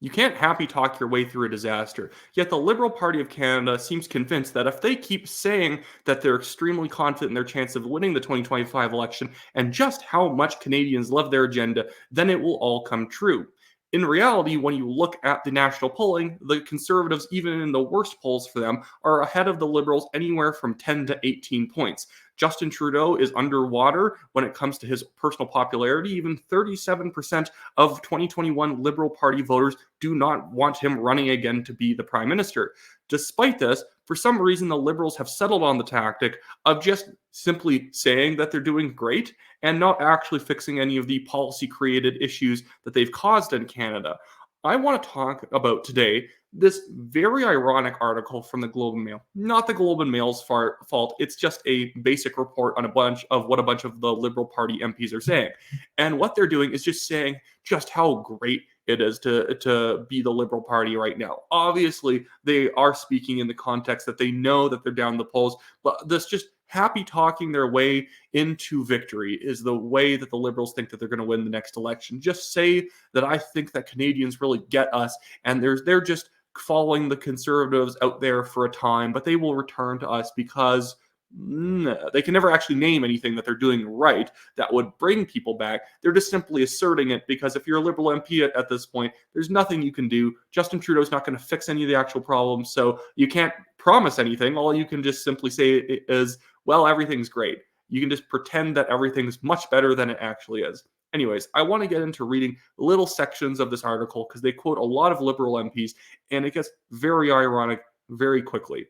You can't happy talk your way through a disaster. Yet the Liberal Party of Canada seems convinced that if they keep saying that they're extremely confident in their chance of winning the 2025 election and just how much Canadians love their agenda, then it will all come true. In reality, when you look at the national polling, the Conservatives, even in the worst polls for them, are ahead of the Liberals anywhere from 10 to 18 points. Justin Trudeau is underwater when it comes to his personal popularity. Even 37% of 2021 Liberal Party voters do not want him running again to be the Prime Minister. Despite this, for some reason, the Liberals have settled on the tactic of just simply saying that they're doing great and not actually fixing any of the policy created issues that they've caused in Canada. I want to talk about today this very ironic article from the Globe and Mail. Not the Globe and Mail's fault. It's just a basic report on what a bunch of the Liberal Party MPs are saying. And what they're doing is just saying just how great it is to be the Liberal Party right now. Obviously, they are speaking in the context that they know that they're down the polls, but this just happy talking their way into victory is the way that the Liberals think that they're going to win the next election. Just say that I think that Canadians really get us, and they're just following the Conservatives out there for a time, but they will return to us because they can never actually name anything that they're doing right that would bring people back. They're just simply asserting it because if you're a Liberal MP at this point, there's nothing you can do. Justin Trudeau's not going to fix any of the actual problems, so you can't promise anything. All you can just simply say is, well, everything's great. You can just pretend that everything's much better than it actually is. Anyways, I want to get into reading little sections of this article because they quote a lot of Liberal MPs, and it gets very ironic very quickly.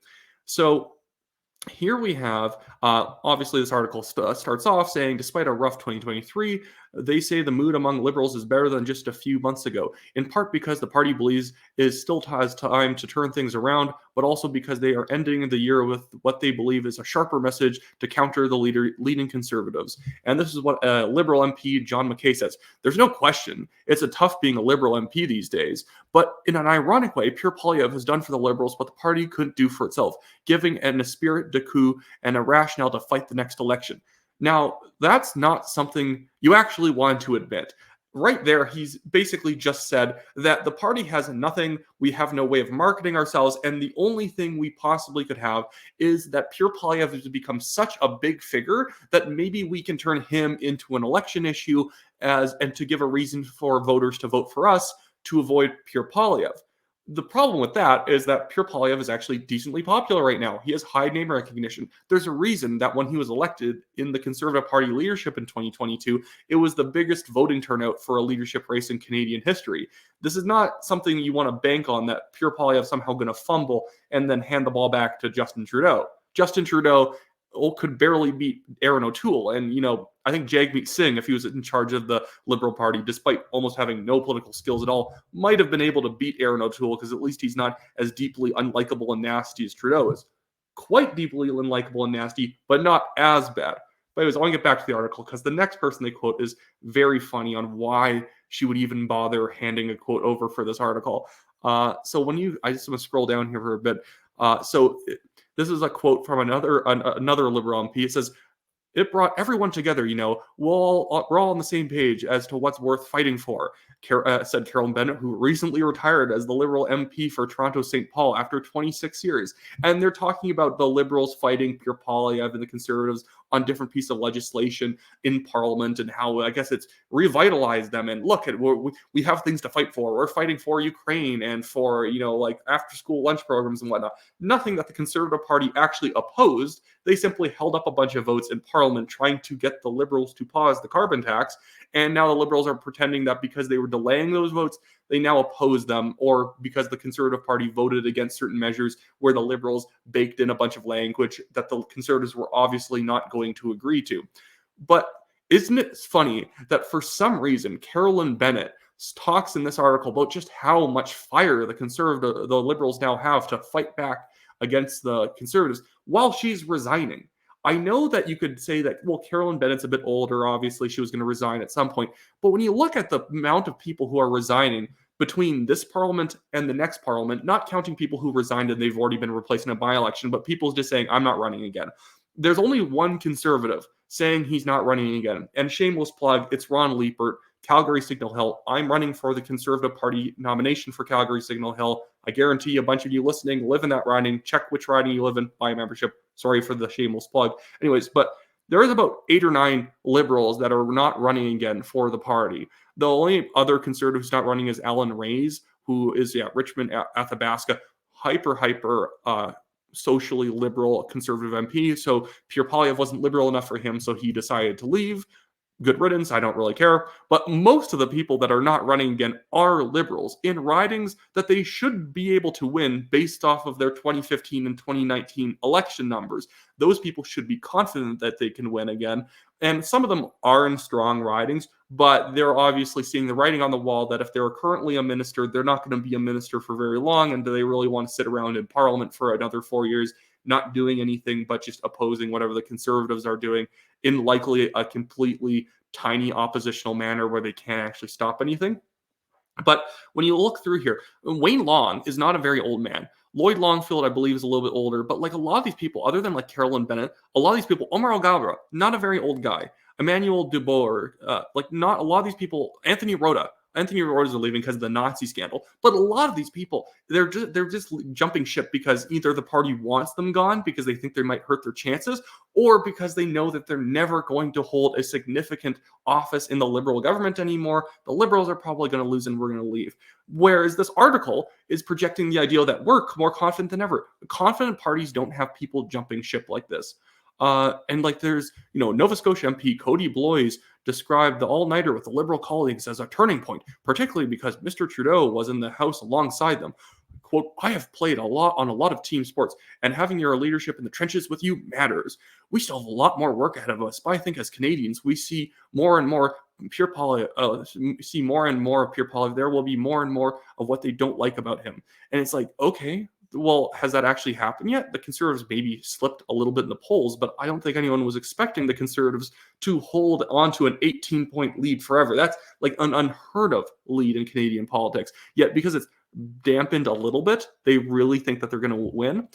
So here we have, obviously, this article starts off saying, despite a rough 2023, they say the mood among Liberals is better than just a few months ago, in part because the party believes it still has time to turn things around, but also because they are ending the year with what they believe is a sharper message to counter the leading Conservatives. And this is what Liberal MP John McKay says. There's no question it's a tough being a Liberal MP these days, but in an ironic way, Pierre Poilievre has done for the Liberals what the party couldn't do for itself, giving an esprit de coup and a rationale to fight the next election. Now, that's not something you actually want to admit. Right there, he's basically just said that the party has nothing, we have no way of marketing ourselves, and the only thing we possibly could have is that Pierre Poilievre has become such a big figure that maybe we can turn him into an election issue and to give a reason for voters to vote for us to avoid Pierre Poilievre. The problem with that is that Pierre Poilievre is actually decently popular right now. He has high name recognition. There's a reason that when he was elected in the Conservative Party leadership in 2022, it was the biggest voting turnout for a leadership race in Canadian history. This is not something you want to bank on that Pierre Poilievre somehow going to fumble and then hand the ball back to Justin Trudeau. Justin Trudeau could barely beat Aaron O'Toole. And, I think Jagmeet Singh, if he was in charge of the Liberal Party, despite almost having no political skills at all, might have been able to beat Aaron O'Toole because at least he's not as deeply unlikable and nasty as Trudeau is. Quite deeply unlikable and nasty, but not as bad. But anyways, I want to get back to the article because the next person they quote is very funny on why she would even bother handing a quote over for this article. I just want to scroll down here for a bit. This is a quote from another Liberal MP. It says, it brought everyone together, we're all on the same page as to what's worth fighting for, said Carolyn Bennett, who recently retired as the Liberal MP for Toronto St. Paul after 26 years. And they're talking about the Liberals fighting Pierre Poilievre and the Conservatives on different pieces of legislation in Parliament and how, I guess, it's revitalized them. And look, we have things to fight for. We're fighting for Ukraine and for, after-school lunch programs and whatnot. Nothing that the Conservative Party actually opposed. They simply held up a bunch of votes in Parliament trying to get the Liberals to pause the carbon tax. And now the Liberals are pretending that because they were delaying those votes, they now oppose them, or because the Conservative Party voted against certain measures where the Liberals baked in a bunch of language that the Conservatives were obviously not going to agree to. But isn't it funny that for some reason, Carolyn Bennett talks in this article about just how much fire the Liberals now have to fight back against the Conservatives while she's resigning? I know that you could say that, well, Carolyn Bennett's a bit older. Obviously, she was going to resign at some point. But when you look at the amount of people who are resigning between this parliament and the next parliament, not counting people who resigned and they've already been replaced in a by-election, but people just saying, I'm not running again. There's only one Conservative saying he's not running again. And shameless plug, it's Ron Liepert, Calgary Signal Hill. I'm running for the Conservative Party nomination for Calgary Signal Hill. I guarantee a bunch of you listening live in that riding. Check which riding you live in, buy a membership. Sorry for the shameless plug. Anyways, but there is about 8 or 9 Liberals that are not running again for the party. The only other Conservative who's not running is Alan Ray's, who is Richmond Athabasca, hyper socially liberal Conservative MP. So Pierre Poilievre wasn't liberal enough for him, so he decided to leave. Good riddance, I don't really care. But most of the people that are not running again are Liberals in ridings that they should be able to win based off of their 2015 and 2019 election numbers. Those people should be confident that they can win again. And some of them are in strong ridings, but they're obviously seeing the writing on the wall that if they're currently a minister, they're not going to be a minister for very long. And do they really want to sit around in Parliament for another 4 years, not doing anything but just opposing whatever the Conservatives are doing in likely a completely tiny oppositional manner where they can't actually stop anything? But when you look through here, Wayne Long is not a very old man. Lloyd Longfield, I believe, is a little bit older, but like a lot of these people, other than like Carolyn Bennett, a lot of these people, Omar Alghabra, not a very old guy. Emmanuel Dubois, like not a lot of these people, Anthony Rota. Anthony Rhodes is leaving because of the Nazi scandal, but a lot of these people, they're just jumping ship because either the party wants them gone because they think they might hurt their chances, or because they know that they're never going to hold a significant office in the Liberal government anymore. The Liberals are probably going to lose and we're going to leave. Whereas this article is projecting the idea that we're more confident than ever. Confident parties don't have people jumping ship like this. And like there's, Nova Scotia MP Cody Bloys described the all-nighter with the Liberal colleagues as a turning point, particularly because Mr. Trudeau was in the House alongside them. Quote, I have played a lot on a lot of team sports, and having your leadership in the trenches with you matters. We still have a lot more work ahead of us, but I think as Canadians, we see more and more Pierre Poilievre, see more and more of Pierre Poilievre. There will be more and more of what they don't like about him. And it's like, okay, well, has that actually happened yet? The Conservatives maybe slipped a little bit in the polls, but I don't think anyone was expecting the Conservatives to hold on to an 18-point lead forever. That's like an unheard of lead in Canadian politics. Yet because it's dampened a little bit, they really think that they're going to win.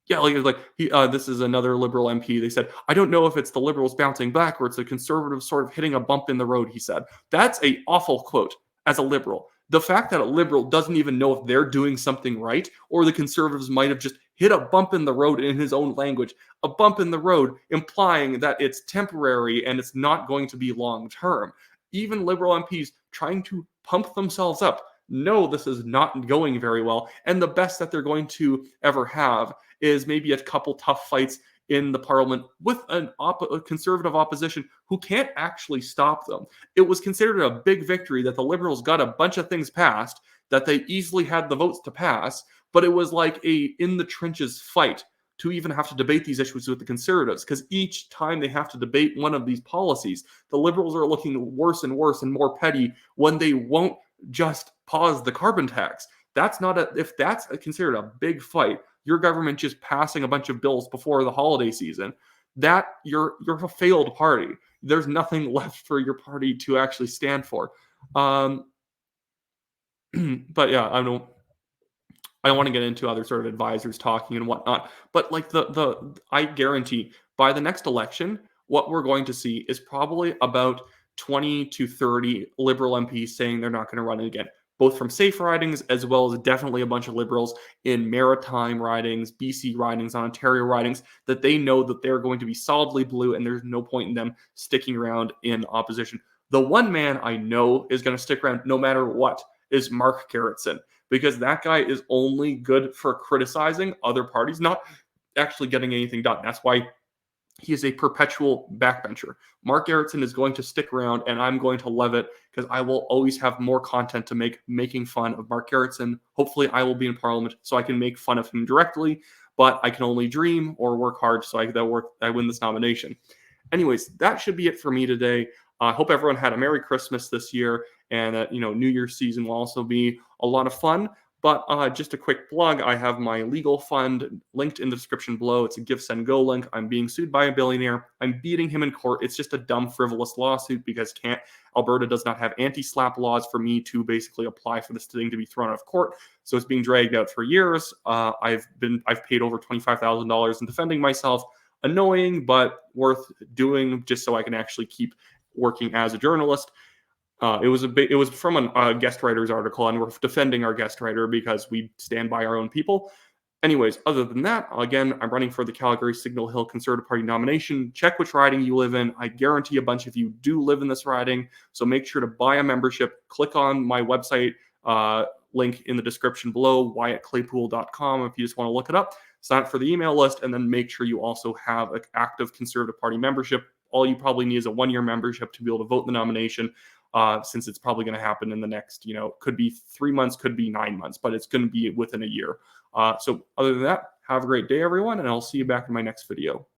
This is another Liberal MP. They said, I don't know if it's the Liberals bouncing back or it's the Conservatives sort of hitting a bump in the road, he said. That's an awful quote as a Liberal. The fact that a Liberal doesn't even know if they're doing something right, or the Conservatives might have just hit a bump in the road in his own language, a bump in the road implying that it's temporary and it's not going to be long term. Even Liberal MPs trying to pump themselves up know this is not going very well, and the best that they're going to ever have is maybe a couple tough fights in the parliament with a conservative opposition who can't actually stop them. It was considered a big victory that the Liberals got a bunch of things passed that they easily had the votes to pass, but it was like a in the trenches fight to even have to debate these issues with the Conservatives, because each time they have to debate one of these policies, the Liberals are looking worse and worse and more petty when they won't just pause the carbon tax. If that's considered a big fight, your government just passing a bunch of bills before the holiday season, that you're a failed party. There's nothing left for your party to actually stand for. But yeah, I don't want to get into other sort of advisors talking and whatnot. But like I guarantee by the next election, what we're going to see is probably about 20 to 30 Liberal MPs saying they're not going to run it again, both from safe ridings as well as definitely a bunch of Liberals in maritime ridings, BC ridings, Ontario ridings, that they know that they're going to be solidly blue and there's no point in them sticking around in opposition. The one man I know is going to stick around no matter what is Mark Gerritsen, because that guy is only good for criticizing other parties, not actually getting anything done. That's why he is a perpetual backbencher. Mark Gerritsen is going to stick around, and I'm going to love it because I will always have more content to make making fun of Mark Gerritsen. Hopefully, I will be in Parliament so I can make fun of him directly, but I can only dream or work hard so I win this nomination. Anyways, that should be it for me today. I hope everyone had a Merry Christmas this year, and that New Year's season will also be a lot of fun. But just a quick plug, I have my legal fund linked in the description below. It's a Give, Send, Go link. I'm being sued by a billionaire. I'm beating him in court. It's just a dumb, frivolous lawsuit because Alberta does not have anti-slap laws for me to basically apply for this thing to be thrown out of court. So it's being dragged out for years. I've paid over $25,000 in defending myself. Annoying, but worth doing just so I can actually keep working as a journalist. It was from a guest writer's article, and we're defending our guest writer because we stand by our own people. Anyways, other than that, again, I'm running for the Calgary Signal Hill Conservative Party nomination. Check which riding you live in. I guarantee a bunch of you do live in this riding, so make sure to buy a membership. Click on my website link in the description below, wyattclaypool.com, if you just want to look it up. Sign up for the email list, and then make sure you also have an active Conservative Party membership. All you probably need is a 1-year membership to be able to vote in the nomination. Since it's probably going to happen in the next, could be 3 months, could be 9 months, but it's going to be within a year. So other than that, have a great day, everyone, and I'll see you back in my next video.